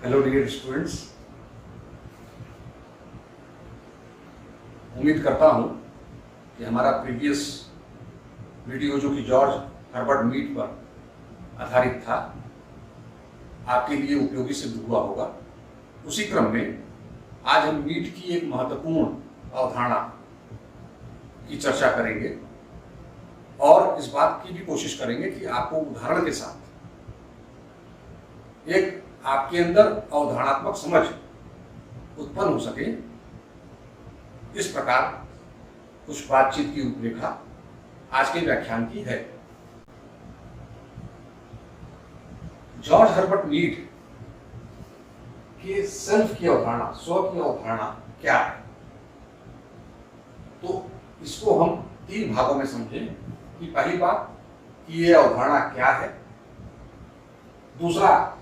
Hello dear students, उम्मीद करता हूं कि हमारा प्रीवियस वीडियो जो कि जॉर्ज हर्बर्ट मीड पर आधारित था आपके लिए उपयोगी सिद्ध हुआ होगा। उसी क्रम में आज हम मीड की एक महत्वपूर्ण अवधारणा की चर्चा करेंगे और इस बात की भी कोशिश करेंगे कि आपको उदाहरण के साथ एक आपके अंदर अवधारणात्मक समझ उत्पन्न हो सके, इस प्रकार कुछ बातचीत की रूपरेखा आज के व्याख्यान की है। जॉर्ज हर्बर्ट मीड के सेल्फ की अवधारणा, स्व की अवधारणा क्या है, तो इसको हम तीन भागों में समझें कि पहली बात कि ये अवधारणा क्या है, दूसरा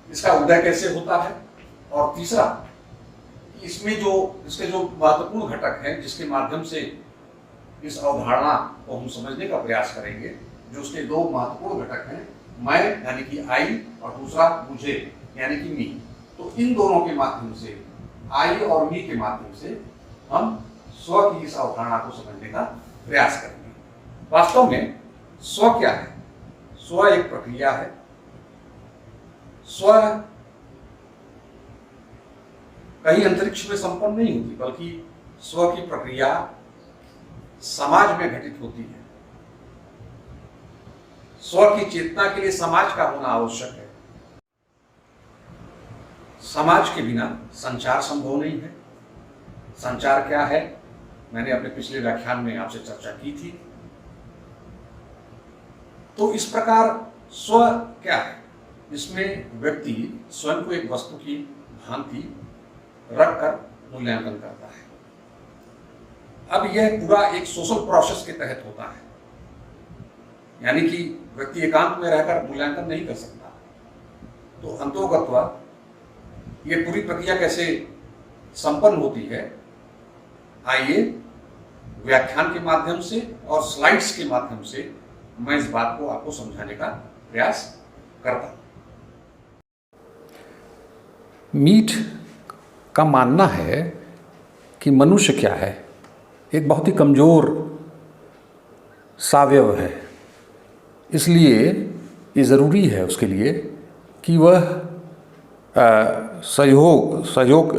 इसका उदय कैसे होता है, और तीसरा कि इसमें इसके जो महत्वपूर्ण घटक हैं जिसके माध्यम से इस अवधारणा को हम समझने का प्रयास करेंगे। जो उसके दो महत्वपूर्ण घटक हैं, मैं यानी कि आई और दूसरा मुझे यानी कि मी। तो इन दोनों के माध्यम से, आई और मी के माध्यम से हम स्व की इस अवधारणा को समझने का प्रयास करेंगे। वास्तव में स्व क्या है? स्व एक प्रक्रिया है। स्व कहीं अंतरिक्ष में संपन्न नहीं होती, बल्कि स्व की प्रक्रिया समाज में घटित होती है। स्व की चेतना के लिए समाज का होना आवश्यक है। समाज के बिना संचार संभव नहीं है। संचार क्या है, मैंने अपने पिछले व्याख्यान में आपसे चर्चा की थी। तो इस प्रकार स्व क्या है? इसमें व्यक्ति स्वयं को एक वस्तु की भांति रखकर मूल्यांकन करता है। अब यह पूरा एक सोशल प्रोसेस के तहत होता है, यानी कि व्यक्ति एकांत में रहकर मूल्यांकन नहीं कर सकता। तो अंतोगत्वा ये पूरी प्रक्रिया कैसे संपन्न होती है, आइए व्याख्यान के माध्यम से और स्लाइड्स के माध्यम से मैं इस बात को आपको समझाने का प्रयास करता हूं। मीड का मानना है कि मनुष्य क्या है, एक बहुत ही कमज़ोर सावयव है। इसलिए ये ज़रूरी है उसके लिए कि वह सहयोग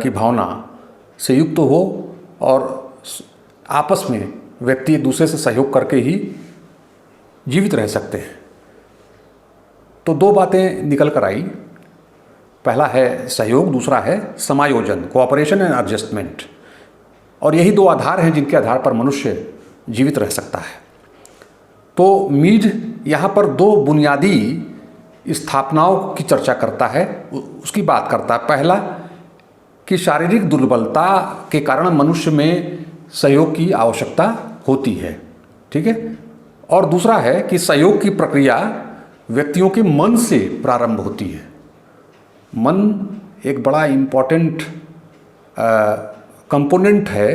की भावना से युक्त हो और आपस में व्यक्ति एक दूसरे से सहयोग करके ही जीवित रह सकते हैं। तो दो बातें निकल कर आई, पहला है सहयोग, दूसरा है समायोजन, कोऑपरेशन एंड एडजस्टमेंट। और यही दो आधार हैं जिनके आधार पर मनुष्य जीवित रह सकता है। तो मीड यहाँ पर दो बुनियादी स्थापनाओं की चर्चा करता है, उसकी बात करता है। पहला कि शारीरिक दुर्बलता के कारण मनुष्य में सहयोग की आवश्यकता होती है, ठीक है। और दूसरा है कि सहयोग की प्रक्रिया व्यक्तियों के मन से प्रारंभ होती है। मन एक बड़ा इम्पॉर्टेंट कंपोनेंट है।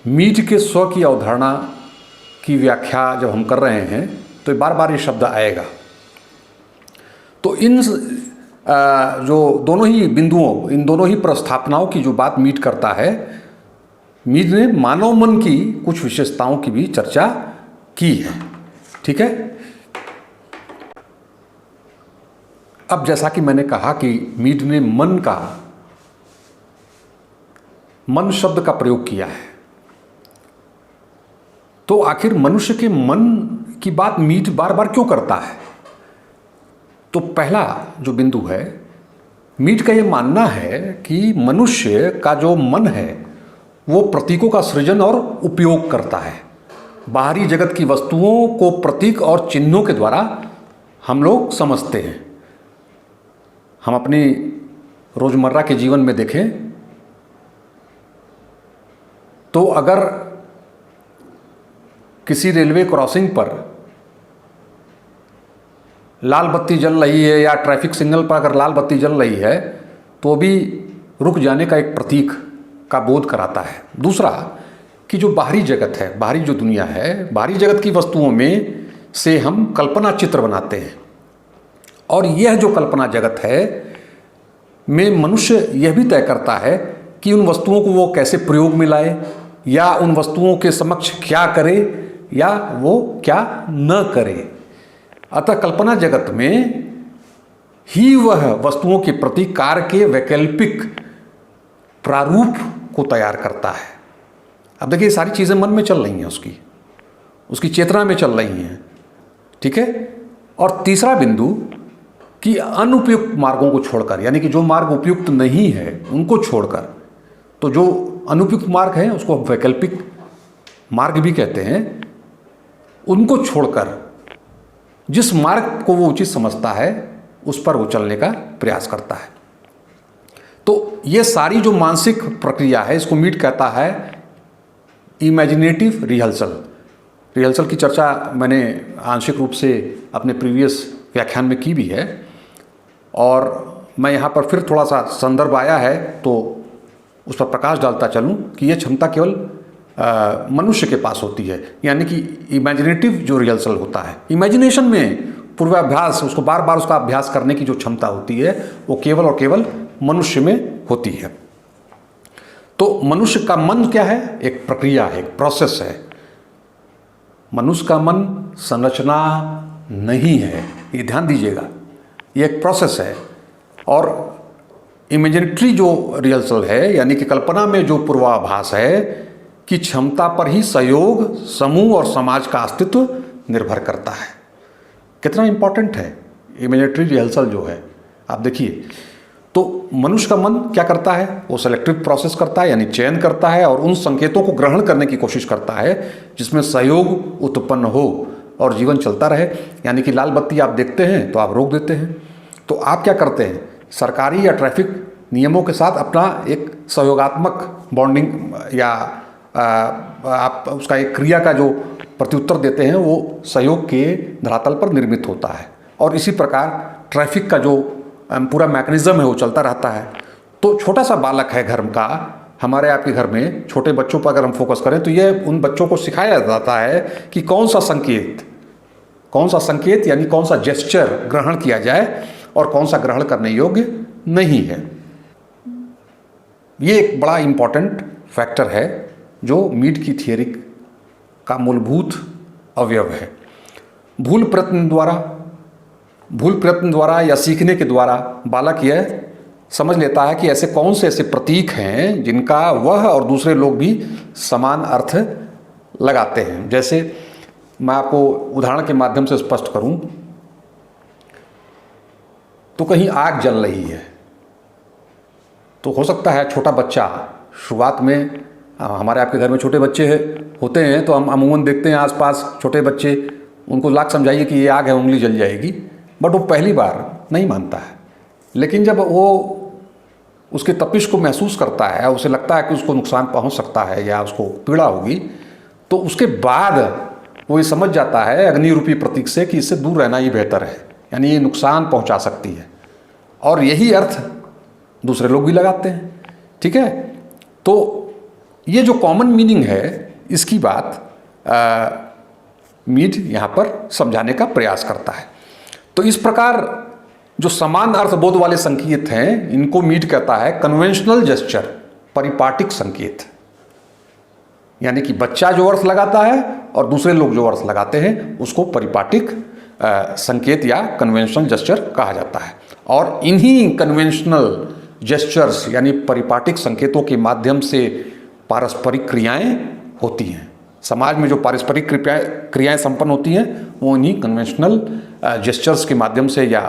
मीड के स्व की अवधारणा की व्याख्या जब हम कर रहे हैं तो बार बार ये शब्द आएगा। तो इन जो दोनों ही बिंदुओं, इन दोनों ही प्रस्थापनाओं की जो बात मीड करता है, मीड ने मानव मन की कुछ विशेषताओं की भी चर्चा की है, ठीक है। अब जैसा कि मैंने कहा कि मीड ने मन शब्द का प्रयोग किया है, तो आखिर मनुष्य के मन की बात मीड बार बार क्यों करता है? तो पहला जो बिंदु है, मीड का ये मानना है कि मनुष्य का जो मन है वो प्रतीकों का सृजन और उपयोग करता है। बाहरी जगत की वस्तुओं को प्रतीक और चिन्हों के द्वारा हम लोग समझते हैं। हम अपनी रोजमर्रा के जीवन में देखें तो अगर किसी रेलवे क्रॉसिंग पर लाल बत्ती जल रही है या ट्रैफिक सिग्नल पर अगर लाल बत्ती जल रही है तो भी रुक जाने का एक प्रतीक का बोध कराता है। दूसरा कि जो बाहरी जगत है, बाहरी जो दुनिया है, बाहरी जगत की वस्तुओं में से हम कल्पना चित्र बनाते हैं और यह जो कल्पना जगत है में मनुष्य यह भी तय करता है कि उन वस्तुओं को वो कैसे प्रयोग में लाए, या उन वस्तुओं के समक्ष क्या करे या वो क्या न करे। अतः कल्पना जगत में ही वह वस्तुओं के प्रति कार्य के वैकल्पिक प्रारूप को तैयार करता है। अब देखिए, सारी चीज़ें मन में चल रही हैं, उसकी चेतना में चल रही हैं, ठीक है। और तीसरा बिंदु कि अनुपयुक्त मार्गों को छोड़कर, यानी कि जो मार्ग उपयुक्त नहीं है उनको छोड़कर, तो जो अनुपयुक्त मार्ग है उसको वैकल्पिक मार्ग भी कहते हैं, उनको छोड़कर जिस मार्ग को वो उचित समझता है उस पर वो चलने का प्रयास करता है। तो ये सारी जो मानसिक प्रक्रिया है इसको मीट कहता है इमेजिनेटिव रिहर्सल। रिहर्सल की चर्चा मैंने आंशिक रूप से अपने प्रीवियस व्याख्यान में की भी है, और मैं यहाँ पर फिर थोड़ा सा संदर्भ आया है तो उस पर प्रकाश डालता चलूँ कि ये क्षमता केवल मनुष्य के पास होती है। यानी कि इमेजिनेटिव जो रिहर्सल होता है, इमेजिनेशन में पूर्वाभ्यास, उसको बार बार उसका अभ्यास करने की जो क्षमता होती है वो केवल और केवल मनुष्य में होती है। तो मनुष्य का मन क्या है? एक प्रक्रिया है, एक प्रोसेस है। मनुष्य का मन संरचना नहीं है, ये ध्यान दीजिएगा, ये एक प्रोसेस है। और इमेजिनेटरी जो रिहर्सल है, यानी कि कल्पना में जो पूर्वाभास है कि क्षमता पर ही सहयोग, समूह और समाज का अस्तित्व निर्भर करता है। कितना इंपॉर्टेंट है इमेजिनेटरी रिहर्सल जो है। आप देखिए, तो मनुष्य का मन क्या करता है? वो सेलेक्टिव प्रोसेस करता है, यानी चयन करता है और उन संकेतों को ग्रहण करने की कोशिश करता है जिसमें सहयोग उत्पन्न हो और जीवन चलता रहे। यानी कि लाल बत्ती आप देखते हैं तो आप रोक देते हैं। तो आप क्या करते हैं? सरकारी या ट्रैफिक नियमों के साथ अपना एक सहयोगात्मक बॉन्डिंग या आप उसका एक क्रिया का जो प्रत्युत्तर देते हैं वो सहयोग के धरातल पर निर्मित होता है। और इसी प्रकार ट्रैफिक का जो पूरा मैकेनिज्म है वो चलता रहता है। तो छोटा सा बालक है घर का, हमारे आपके घर में छोटे बच्चों पर अगर हम फोकस करें तो ये उन बच्चों को सिखाया जाता है कि कौन सा संकेत यानी कौन सा जेस्चर ग्रहण किया जाए और कौन सा ग्रहण करने योग्य नहीं है। ये एक बड़ा इंपॉर्टेंट फैक्टर है जो मीड की थियरी का मूलभूत अवयव है। भूल प्रयत्न द्वारा या सीखने के द्वारा बालक यह समझ लेता है कि ऐसे प्रतीक हैं जिनका वह और दूसरे लोग भी समान अर्थ लगाते हैं। जैसे मैं आपको उदाहरण के माध्यम से स्पष्ट करूं तो कहीं आग जल रही है तो हो सकता है छोटा बच्चा, शुरुआत में हमारे आपके घर में छोटे बच्चे होते हैं तो हम अमूमन देखते हैं आसपास छोटे बच्चे, उनको लाख समझाइए कि ये आग है, उंगली जल जाएगी, बट वो पहली बार नहीं मानता है। लेकिन जब वो उसके तपिश को महसूस करता है, उसे लगता है कि उसको नुकसान पहुंच सकता है या उसको पीड़ा होगी, तो उसके बाद वो ये समझ जाता है अग्नि रूपी प्रतीक से कि इससे दूर रहना ही बेहतर है, यानी ये नुकसान पहुंचा सकती है। और यही अर्थ दूसरे लोग भी लगाते हैं, ठीक है। तो ये जो कॉमन मीनिंग है इसकी बात मीड यहाँ पर समझाने का प्रयास करता है। तो इस प्रकार जो समान अर्थबोध वाले संकेत हैं इनको मीड कहता है कन्वेंशनल जेस्चर, परिपाटिक संकेत। यानी कि बच्चा जो अर्थ लगाता है और दूसरे लोग जो अर्थ लगाते हैं उसको परिपाटिक संकेत या कन्वेंशनल जेस्चर कहा जाता है। और इन्हीं कन्वेंशनल जेस्चर्स यानी परिपाटिक संकेतों के माध्यम से पारस्परिक क्रियाएं होती हैं। समाज में जो पारस्परिक क्रियाएं संपन्न होती हैं वो इन्हीं कन्वेंशनल जेस्चर्स के माध्यम से या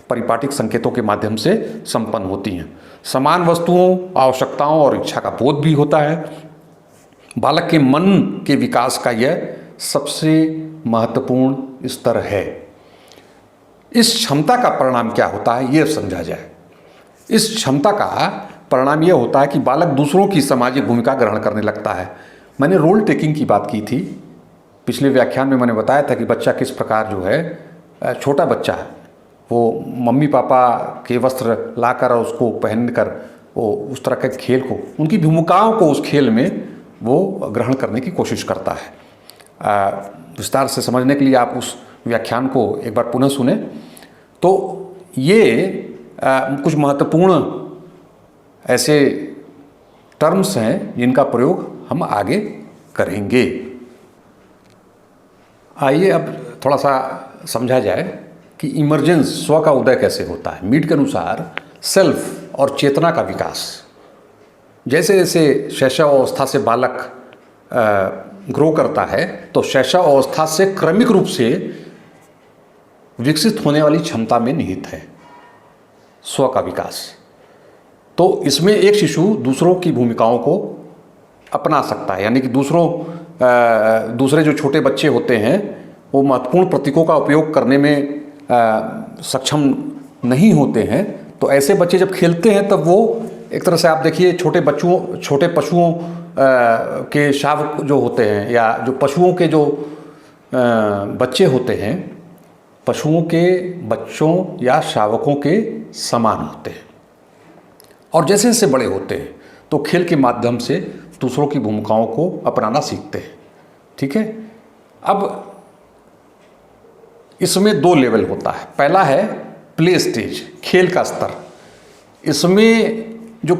परिपाटिक संकेतों के माध्यम से संपन्न होती हैं। समान वस्तुओं, आवश्यकताओं और इच्छा का बोध भी होता है। बालक के मन के विकास का यह सबसे महत्वपूर्ण स्तर है। इस क्षमता का परिणाम क्या होता है ये समझा जाए। इस क्षमता का परिणाम यह होता है कि बालक दूसरों की सामाजिक भूमिका ग्रहण करने लगता है। मैंने रोल टेकिंग की बात की थी पिछले व्याख्यान में, मैंने बताया था कि बच्चा किस प्रकार जो है, छोटा बच्चा वो मम्मी पापा के वस्त्र लाकर और उसको पहनकर वो उस तरह के खेल को, उनकी भूमिकाओं को उस खेल में वो ग्रहण करने की कोशिश करता है। विस्तार से समझने के लिए आप उस व्याख्यान को एक बार पुनः सुने। तो ये कुछ महत्वपूर्ण ऐसे टर्म्स हैं जिनका प्रयोग हम आगे करेंगे। आइए अब थोड़ा सा समझा जाए कि इमर्जेंस, स्व का उदय कैसे होता है। मीड के अनुसार सेल्फ और चेतना का विकास, जैसे जैसे शैशव अवस्था से बालक ग्रो करता है तो शैशव अवस्था से क्रमिक रूप से विकसित होने वाली क्षमता में निहित है स्व का विकास। तो इसमें एक शिशु दूसरों की भूमिकाओं को अपना सकता है, यानी कि दूसरे जो छोटे बच्चे होते हैं वो महत्वपूर्ण प्रतीकों का उपयोग करने में सक्षम नहीं होते हैं। तो ऐसे बच्चे जब खेलते हैं तब वो एक तरह से आप देखिए छोटे पशुओं के शावक जो होते हैं या जो पशुओं के जो बच्चे होते हैं, पशुओं के बच्चों या शावकों के समान होते हैं। और जैसे जैसे बड़े होते हैं तो खेल के माध्यम से दूसरों की भूमिकाओं को अपनाना सीखते हैं। ठीक है। अब इसमें 2 लेवल होता है। पहला है प्ले स्टेज, खेल का स्तर। इसमें जो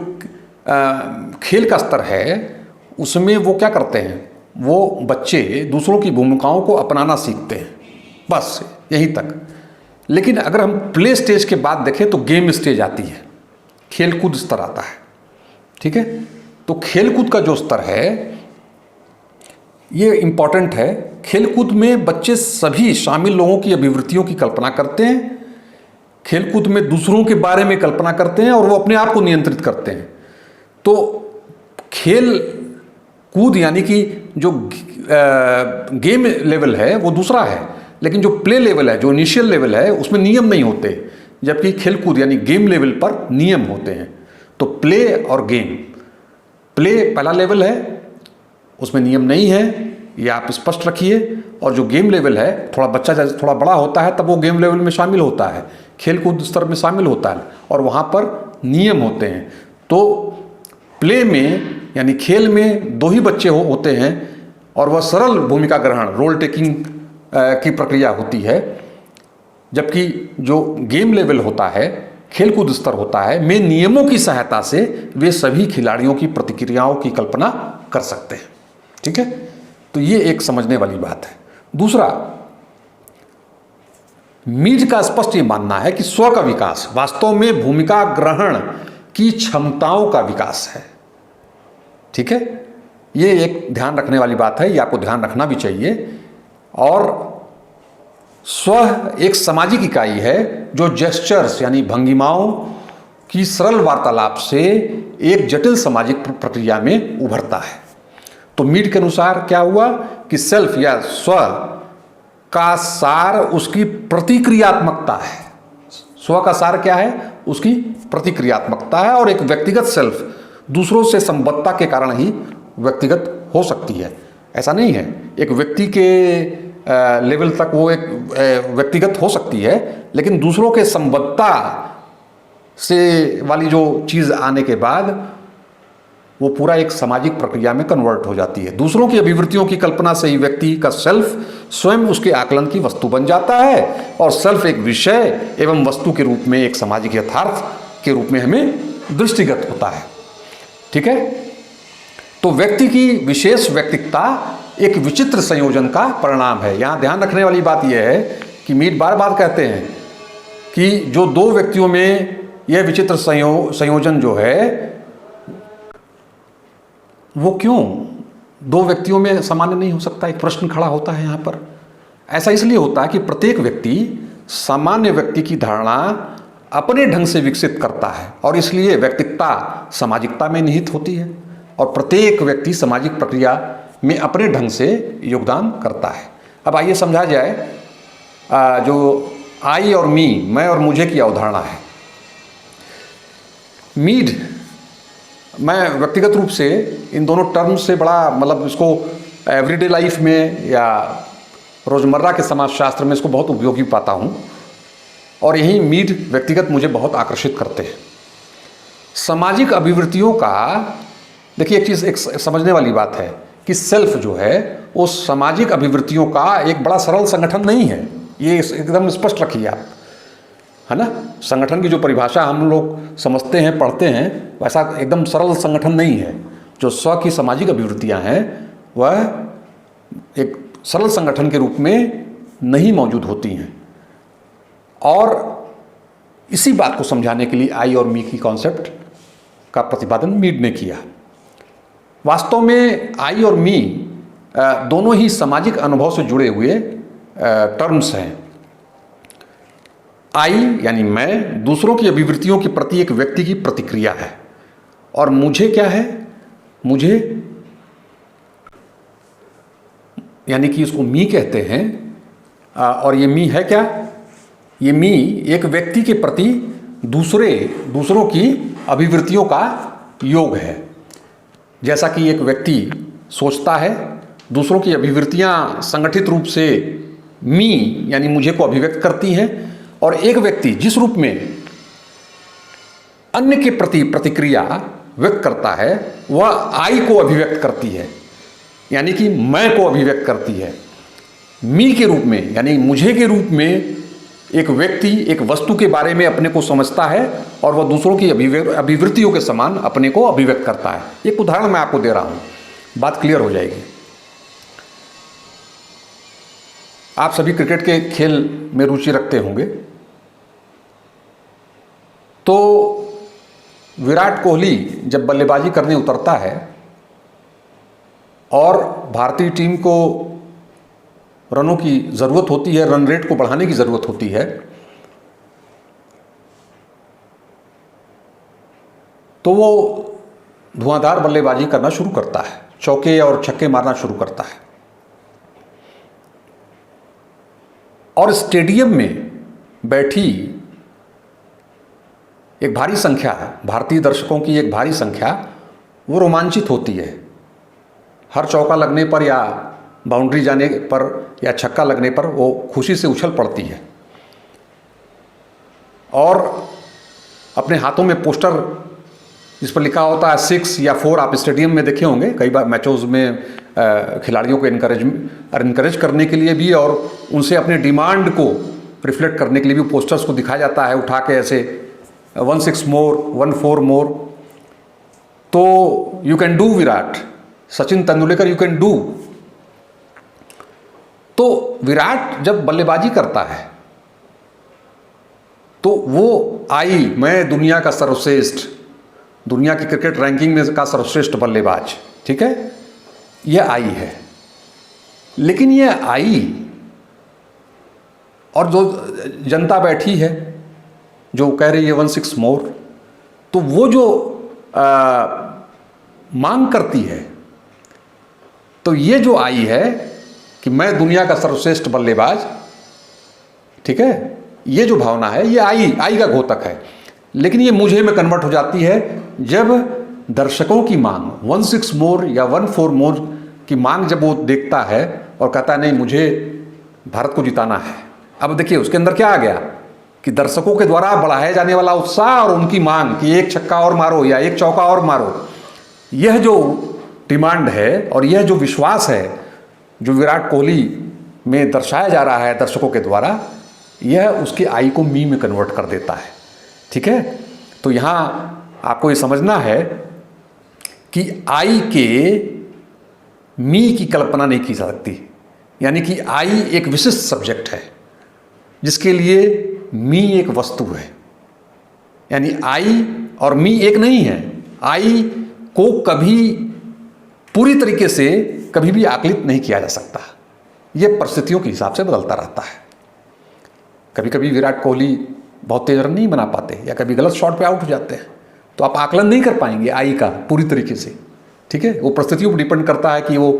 खेल का स्तर है उसमें वो क्या करते हैं, वो बच्चे दूसरों की भूमिकाओं को अपनाना सीखते हैं, बस यहीं तक। लेकिन अगर हम प्ले स्टेज के बाद देखें तो गेम स्टेज आती है, खेलकूद स्तर आता है। ठीक है। तो खेलकूद का जो स्तर है ये इम्पॉर्टेंट है। खेलकूद में बच्चे सभी शामिल लोगों की अभिवृत्तियों की कल्पना करते हैं, खेलकूद में दूसरों के बारे में कल्पना करते हैं और वो अपने आप को नियंत्रित करते हैं। तो खेल कूद यानी कि जो गेम लेवल है वो दूसरा है, लेकिन जो प्ले लेवल है, जो इनिशियल लेवल है, उसमें नियम नहीं होते, जबकि खेलकूद यानी गेम लेवल पर नियम होते हैं। तो प्ले और गेम, प्ले पहला लेवल है, उसमें नियम नहीं है, ये आप स्पष्ट रखिए। और जो गेम लेवल है, थोड़ा बच्चा जैसे थोड़ा बड़ा होता है तब वो गेम लेवल में शामिल होता है, खेलकूद स्तर में शामिल होता है और वहाँ पर नियम होते हैं। तो प्ले में यानी खेल में 2 ही बच्चे होते हैं और वह सरल भूमिका ग्रहण, रोल टेकिंग की प्रक्रिया होती है। जबकि जो गेम लेवल होता है, खेलकूद स्तर होता है, में नियमों की सहायता से वे सभी खिलाड़ियों की प्रतिक्रियाओं की कल्पना कर सकते हैं। ठीक है। तो ये एक समझने वाली बात है। दूसरा, मीड का स्पष्ट ये मानना है कि स्व का विकास वास्तव में भूमिका ग्रहण की क्षमताओं का विकास है। ठीक है। ये एक ध्यान रखने वाली बात है, ये आपको ध्यान रखना भी चाहिए। और स्व एक सामाजिक इकाई है जो जेस्चर्स यानी भंगिमाओं की सरल वार्तालाप से एक जटिल सामाजिक प्रक्रिया में उभरता है। तो मीड के अनुसार क्या हुआ कि सेल्फ या स्व का सार उसकी प्रतिक्रियात्मकता है। स्व का सार क्या है? उसकी प्रतिक्रियात्मकता है। और एक व्यक्तिगत सेल्फ दूसरों से संबद्धता के कारण ही व्यक्तिगत हो सकती है। ऐसा नहीं है, एक व्यक्ति के लेवल तक वो एक व्यक्तिगत हो सकती है, लेकिन दूसरों के संबद्धता से वाली जो चीज़ आने के बाद वो पूरा एक सामाजिक प्रक्रिया में कन्वर्ट हो जाती है। दूसरों की अभिवृत्तियों की कल्पना से ही व्यक्ति का सेल्फ स्वयं उसके आकलन की वस्तु बन जाता है और सेल्फ एक विषय एवं वस्तु के रूप में एक सामाजिक यथार्थ के रूप में हमें दृष्टिगत होता है। ठीक है। तो व्यक्ति की विशेष व्यक्तिकता एक विचित्र संयोजन का परिणाम है। यहाँ ध्यान रखने वाली बात यह है कि मीड बार बार कहते हैं कि जो 2 व्यक्तियों में यह विचित्र संयोजन जो है वो क्यों 2 व्यक्तियों में सामान्य नहीं हो सकता। एक प्रश्न खड़ा होता है यहाँ पर। ऐसा इसलिए होता है कि प्रत्येक व्यक्ति सामान्य व्यक्ति की धारणा अपने ढंग से विकसित करता है और इसलिए व्यक्तिकता सामाजिकता में निहित होती है और प्रत्येक व्यक्ति सामाजिक प्रक्रिया में अपने ढंग से योगदान करता है। अब आइए समझा जाए जो आई और मी, मैं और मुझे की अवधारणा है। मीड, मैं व्यक्तिगत रूप से इन दोनों टर्म्स से बड़ा मतलब इसको एवरीडे लाइफ में या रोज़मर्रा के समाजशास्त्र में इसको बहुत उपयोगी पाता हूँ और यही मीड व्यक्तिगत मुझे बहुत आकर्षित करते हैं। सामाजिक अभिवृत्तियों का देखिए, एक चीज़ एक समझने वाली बात है कि सेल्फ जो है वो सामाजिक अभिवृत्तियों का एक बड़ा सरल संगठन नहीं है। ये एकदम स्पष्ट रखिए आप। है ना। संगठन की जो परिभाषा हम लोग समझते हैं, पढ़ते हैं, वैसा एकदम सरल संगठन नहीं है। जो स्व की सामाजिक अभिवृत्तियाँ हैं वह एक सरल संगठन के रूप में नहीं मौजूद होती हैं। और इसी बात को समझाने के लिए आई और मी की कॉन्सेप्ट का प्रतिपादन मीड ने किया। वास्तव में आई और मी दोनों ही सामाजिक अनुभव से जुड़े हुए टर्म्स हैं। आई यानी मैं दूसरों की अभिवृत्तियों के प्रति एक व्यक्ति की प्रतिक्रिया है, और मुझे क्या है, मुझे यानी कि इसको मी कहते हैं। और ये मी है क्या, ये मी एक व्यक्ति के प्रति दूसरों की अभिवृत्तियों का योग है। जैसा कि एक व्यक्ति सोचता है, दूसरों की अभिवृत्तियां संगठित रूप से मी यानी मुझे को अभिव्यक्त करती हैं, और एक व्यक्ति जिस रूप में अन्य के प्रति प्रतिक्रिया व्यक्त करता है वह आई को अभिव्यक्त करती है, यानी कि मैं को अभिव्यक्त करती है। मी के रूप में यानी मुझे के रूप में एक व्यक्ति एक वस्तु के बारे में अपने को समझता है और वह दूसरों की अभिवृत्तियों के समान अपने को अभिव्यक्त करता है। एक उदाहरण मैं आपको दे रहा हूं, बात क्लियर हो जाएगी। आप सभी क्रिकेट के खेल में रुचि रखते होंगे, तो विराट कोहली जब बल्लेबाजी करने उतरता है और भारतीय टीम को रनों की ज़रूरत होती है, रन रेट को बढ़ाने की ज़रूरत होती है, तो वो धुआंधार बल्लेबाजी करना शुरू करता है, चौके और छक्के मारना शुरू करता है। और स्टेडियम में बैठी एक भारी संख्या, भारतीय दर्शकों की एक भारी संख्या वो रोमांचित होती है। हर चौका लगने पर या बाउंड्री जाने पर या छक्का लगने पर वो खुशी से उछल पड़ती है और अपने हाथों में पोस्टर जिस पर लिखा होता है 6 या 4, आप स्टेडियम में देखे होंगे कई बार मैचों में खिलाड़ियों को इनकरेज करने के लिए भी और उनसे अपने डिमांड को रिफ्लेक्ट करने के लिए भी पोस्टर्स को दिखाया जाता है उठा के, ऐसे 1-6 मोर, 1-4 मोर। तो you can do Virat, Sachin Tendulkar you can do. तो विराट जब बल्लेबाजी करता है तो वो आई, मैं दुनिया का सर्वश्रेष्ठ, दुनिया की क्रिकेट रैंकिंग में का सर्वश्रेष्ठ बल्लेबाज, ठीक है, यह आई है। लेकिन यह आई और जो जनता बैठी है जो कह रही है 1-6 मोर, तो वो जो मांग करती है, तो ये जो आई है कि मैं दुनिया का सर्वश्रेष्ठ बल्लेबाज, ठीक है, ये जो भावना है ये आई का घोतक है। लेकिन ये मुझे में कन्वर्ट हो जाती है जब दर्शकों की मांग 1-6 मोर या 1-4 मोर की मांग जब वो देखता है और कहता है नहीं मुझे भारत को जिताना है। अब देखिए उसके अंदर क्या आ गया कि दर्शकों के द्वारा बढ़ाया जाने वाला उत्साह और उनकी मांग कि एक छक्का और मारो या एक चौका और मारो, यह जो डिमांड है और यह जो विश्वास है जो विराट कोहली में दर्शाया जा रहा है दर्शकों के द्वारा, यह उसके आई को मी में कन्वर्ट कर देता है, ठीक है। तो यहाँ आपको ये समझना है कि आई के मी की कल्पना नहीं की जा सकती, यानी कि आई एक विशिष्ट सब्जेक्ट है जिसके लिए मी एक वस्तु है। यानी आई और मी एक नहीं है। आई को कभी पूरी तरीके से कभी भी आकलित नहीं किया जा सकता, यह परिस्थितियों के हिसाब से बदलता रहता है। कभी कभी विराट कोहली बहुत तेज रन नहीं बना पाते या कभी गलत शॉट पे आउट हो जाते हैं, तो आप आकलन नहीं कर पाएंगे आई का पूरी तरीके से, ठीक है। वो परिस्थितियों पर डिपेंड करता है कि वो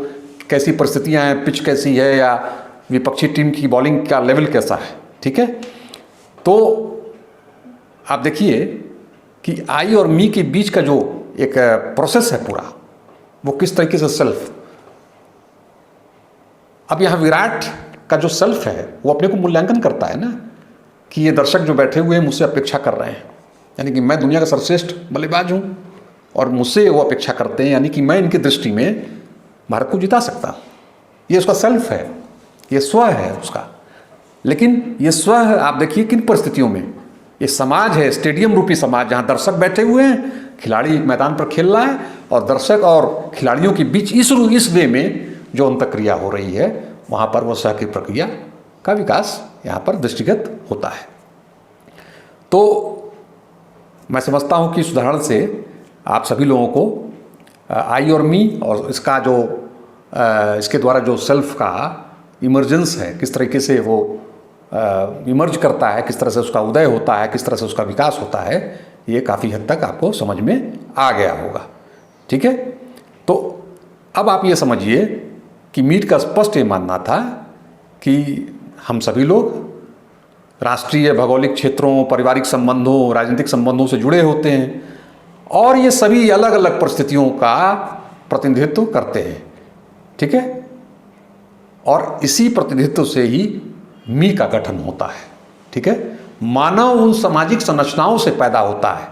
कैसी परिस्थितियां हैं, पिच कैसी है या विपक्षी टीम की बॉलिंग का लेवल कैसा है, ठीक है। तो आप देखिए कि आई और मी के बीच का जो एक प्रोसेस है पूरा, वो किस तरीके से सेल्फ, अब यहाँ विराट का जो सेल्फ है वो अपने को मूल्यांकन करता है ना कि ये दर्शक जो बैठे हुए हैं मुझसे अपेक्षा कर रहे हैं, यानी कि मैं दुनिया का सर्वश्रेष्ठ बल्लेबाज हूँ और मुझसे वो अपेक्षा करते हैं, यानी कि मैं इनकी दृष्टि में भारत को जिता सकता हूँ। ये उसका सेल्फ है, ये स्व है उसका। लेकिन ये स्व आप देखिए किन परिस्थितियों में, ये समाज है, स्टेडियम रूपी समाज, जहाँ दर्शक बैठे हुए हैं, खिलाड़ी मैदान पर खेल रहा है और दर्शक और खिलाड़ियों के बीच इस वे में जो अंतक्रिया हो रही है, वहाँ पर वो सहक्रिय प्रक्रिया का विकास यहाँ पर दृष्टिगत होता है। तो मैं समझता हूँ कि इस उदाहरण से आप सभी लोगों को आई और मी और इसका जो इसके द्वारा जो सेल्फ का इमर्जेंस है, किस तरीके से वो इमर्ज करता है, किस तरह से उसका उदय होता है, किस तरह से उसका विकास होता है, ये काफ़ी हद तक आपको समझ में आ गया होगा। ठीक है, तो अब आप ये समझिए कि मीट का स्पष्ट ये मानना था कि हम सभी लोग राष्ट्रीय भौगोलिक क्षेत्रों, पारिवारिक संबंधों, राजनीतिक संबंधों से जुड़े होते हैं और ये सभी अलग अलग परिस्थितियों का प्रतिनिधित्व करते हैं। ठीक है, और इसी प्रतिनिधित्व से ही मी का गठन होता है। ठीक है, मानव उन सामाजिक संरचनाओं से पैदा होता है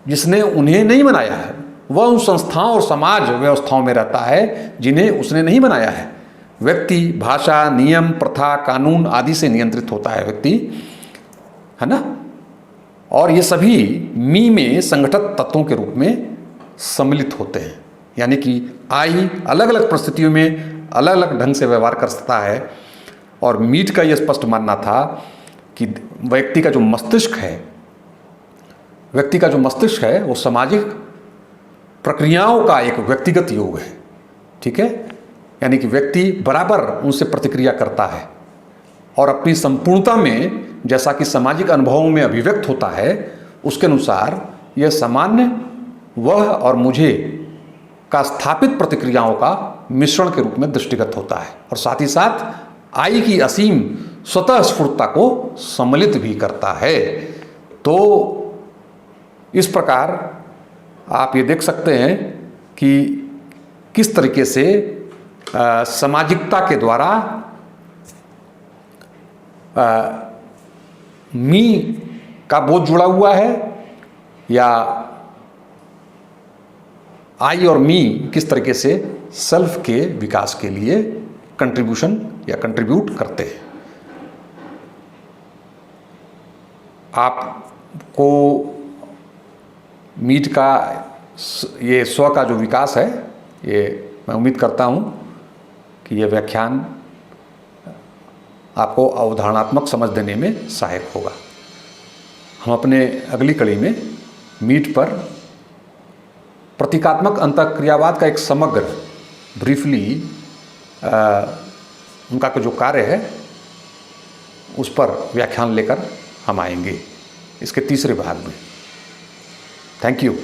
जिसने उन्हें नहीं बनाया है, वह उन संस्थाओं और समाज व्यवस्थाओं में रहता है जिन्हें उसने नहीं बनाया है। व्यक्ति भाषा, नियम, प्रथा, कानून आदि से नियंत्रित होता है व्यक्ति, है ना, और ये सभी मी में संगठित तत्वों के रूप में सम्मिलित होते हैं। यानी कि आई अलग अलग परिस्थितियों में अलग अलग ढंग से व्यवहार कर सकता है और मीट का यह स्पष्ट मानना था कि व्यक्ति का जो मस्तिष्क है वो सामाजिक प्रक्रियाओं का एक व्यक्तिगत योग है। ठीक है, यानी कि व्यक्ति बराबर उनसे प्रतिक्रिया करता है और अपनी संपूर्णता में, जैसा कि सामाजिक अनुभवों में अभिव्यक्त होता है, उसके अनुसार यह सामान्य वह और मुझे का स्थापित प्रतिक्रियाओं का मिश्रण के रूप में दृष्टिगत होता है और साथ ही साथ आई की असीम स्वतः स्फूर्तता को सम्मिलित भी करता है। तो इस प्रकार आप ये देख सकते हैं कि किस तरीके से सामाजिकता के द्वारा मी का बोध जुड़ा हुआ है या आई और मी किस तरीके से सेल्फ के विकास के लिए कंट्रीब्यूशन या कंट्रीब्यूट करते हैं। आपको मीट का ये स्व का जो विकास है, ये मैं उम्मीद करता हूँ कि ये व्याख्यान आपको अवधारणात्मक समझ देने में सहायक होगा। हम अपने अगली कड़ी में मीट पर प्रतीकात्मक अंतःक्रियावाद का एक समग्र ब्रीफली उनका जो कार्य है उस पर व्याख्यान लेकर हम आएंगे इसके तीसरे भाग में। Thank you.